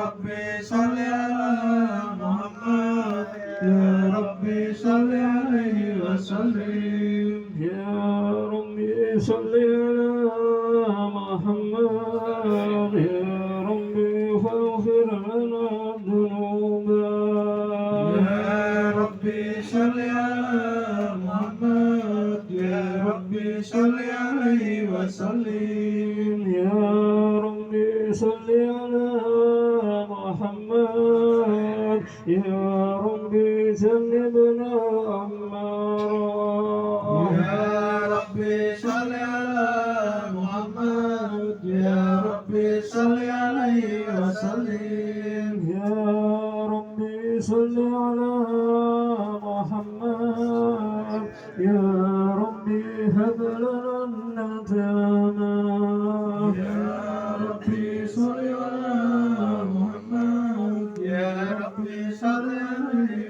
ربي صل على محمد يا ربي صل عليه وسلم يا ربي صل على محمد يا ربي فاغفر لنا ذنوبنا يا ربي صل على محمد يا ربي صل عليه وسلم يا ربي صل على محمد يا ربي جنبنا أمارا يا ربي صل على محمد يا ربي صل عليه وسلم يا ربي صل على محمد يا ربي هب لنا النجاة يا ربي صل على محمد يا ربي صل عليه